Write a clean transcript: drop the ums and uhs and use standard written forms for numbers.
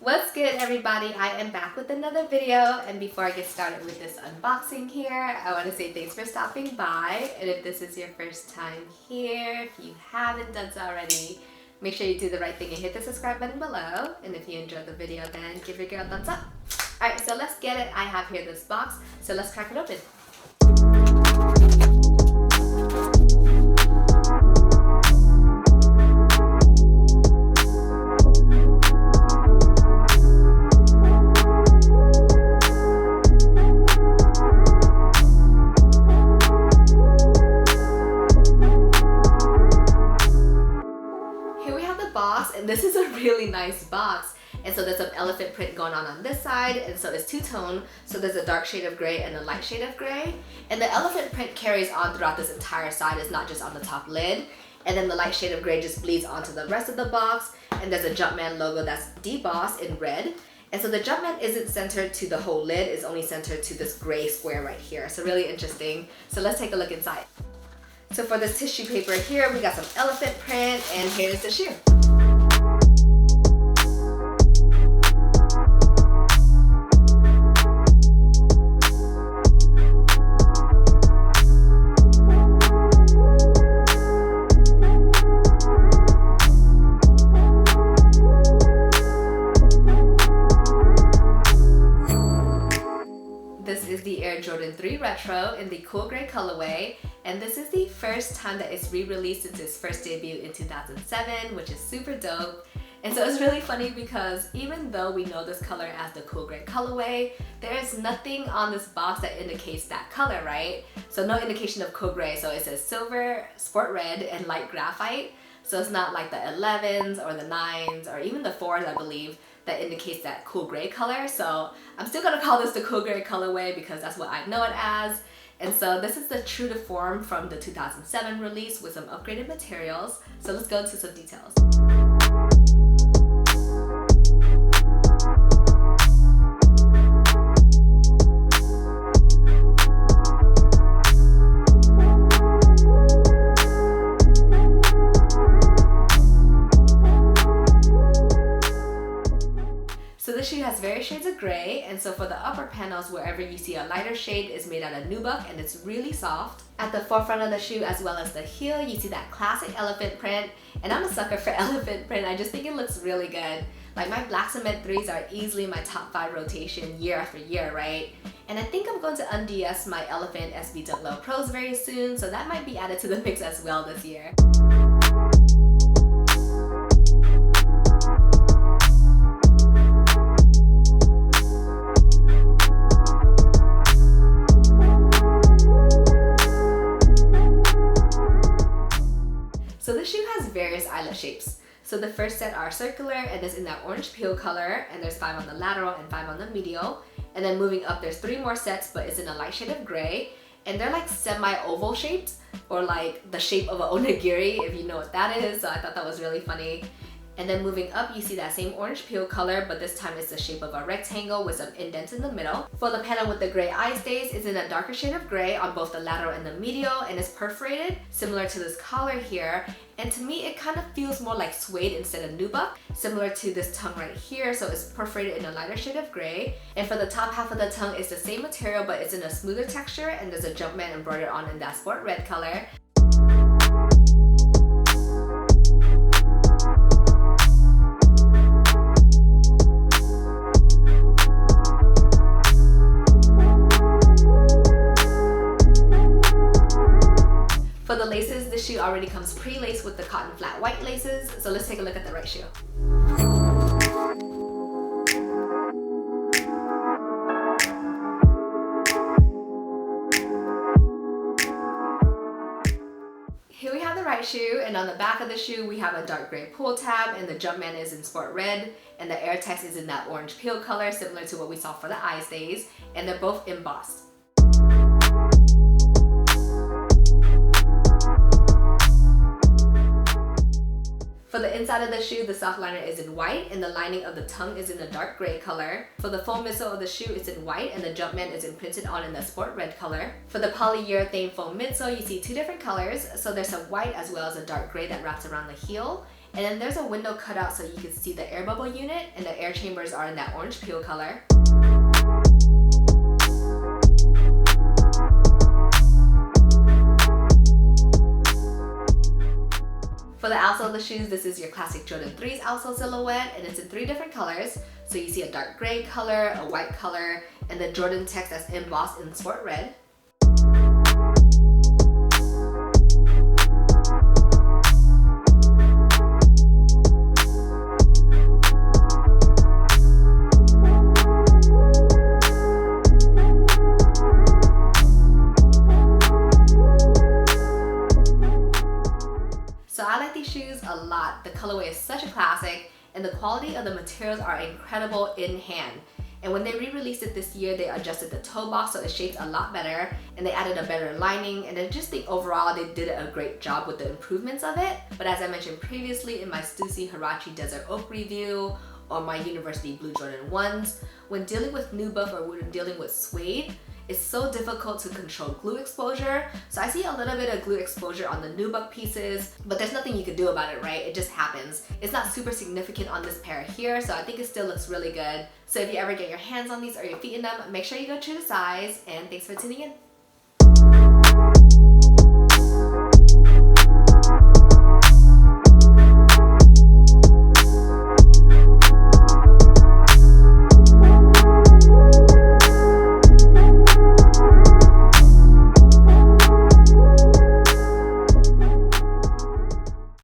What's good, everybody? I am back with another video, and before I get started with this unboxing here, I want to say thanks for stopping by. And if this is your first time here, if you haven't done so already, make sure you do the right thing and hit the subscribe button below. And if you enjoyed the video, then give your girl a thumbs up. Alright, so let's get it. I have here this box, so let's crack it open. Box, and this is a really nice box, and so there's an elephant print going on this side, and so it's two-tone, so there's a dark shade of gray and a light shade of gray, and the elephant print carries on throughout this entire side. It's not just on the top lid, and then the light shade of gray just bleeds onto the rest of the box, and there's a Jumpman logo that's debossed in red, and so the Jumpman isn't centered to the whole lid, it's only centered to this gray square right here, so really interesting. So let's take a look inside. So for this tissue paper here, we got some elephant print, and here's the shoe. This is the Air Jordan 3 Retro in the cool gray colorway, and this is the first time that it's re-released since its first debut in 2007, which is super dope. And so it's really funny because even though we know this color as the cool gray colorway, there is nothing on this box that indicates that color, right? So no indication of cool gray, so it says silver, sport red, and light graphite. So it's not like the 11s or the 9s or even the 4s, I believe, that indicates that cool gray color. So I'm still gonna call this the cool gray colorway because that's what I know it as. And so this is the true to form from the 2007 release with some upgraded materials. So let's go into some details. So this shoe has various shades of gray, and so for the upper panels, wherever you see a lighter shade is made out of nubuck, and it's really soft. At the forefront of the shoe as well as the heel, you see that classic elephant print, and I'm a sucker for elephant print. I just think it looks really good. Like my black cement 3s are easily my top 5 rotation year after year, right? And I think I'm going to unds my elephant SB Double Pros very soon, so that might be added to the mix as well this year. So this shoe has various eyelet shapes. So the first set are circular and is in that orange peel color, and there's 5 on the lateral and 5 on the medial. And then moving up, there's 3 more sets, but it's in a light shade of gray. And they're like semi-oval shaped, or like the shape of an onigiri, if you know what that is. So I thought that was really funny. And then moving up, you see that same orange peel color, but this time it's the shape of a rectangle with some indents in the middle. For the panel with the gray eye stays, it's in a darker shade of gray on both the lateral and the medial, and it's perforated, similar to this collar here. And to me, it kind of feels more like suede instead of nubuck, similar to this tongue right here, so it's perforated in a lighter shade of gray. And for the top half of the tongue, it's the same material, but it's in a smoother texture, and there's a Jumpman embroidered on in that sport red color. For the laces, the shoe already comes pre-laced with the cotton flat white laces, so let's take a look at the right shoe. Here we have the right shoe, and on the back of the shoe we have a dark gray pull tab, and the Jumpman is in sport red, and the Air Text is in that orange peel color, similar to what we saw for the eye stays, and they're both embossed. For the inside of the shoe, the soft liner is in white, and the lining of the tongue is in a dark gray color. For the foam midsole of the shoe, it's in white, and the Jumpman is imprinted on in the sport red color. For the polyurethane foam midsole, you see 2 different colors. So there's a white as well as a dark gray that wraps around the heel. And then there's a window cut out so you can see the air bubble unit, and the air chambers are in that orange peel color. For the outsole of the shoes, this is your classic Jordan 3's outsole silhouette, and it's in 3 different colors. So you see a dark gray color, a white color, and the Jordan text that's embossed in sport red. So I like these shoes a lot. The colorway is such a classic, and the quality of the materials are incredible in hand. And when they re-released it this year, they adjusted the toe box so it shapes a lot better, and they added a better lining, and I just think overall they did a great job with the improvements of it. But as I mentioned previously in my Stussy Huarache Desert Oak review, or my University Blue Jordan 1s, when dealing with nubuck or when dealing with suede, it's so difficult to control glue exposure. So I see a little bit of glue exposure on the nubuck pieces, but there's nothing you can do about it, right? It just happens. It's not super significant on this pair here, so I think it still looks really good. So if you ever get your hands on these or your feet in them, make sure you go true to size, and thanks for tuning in.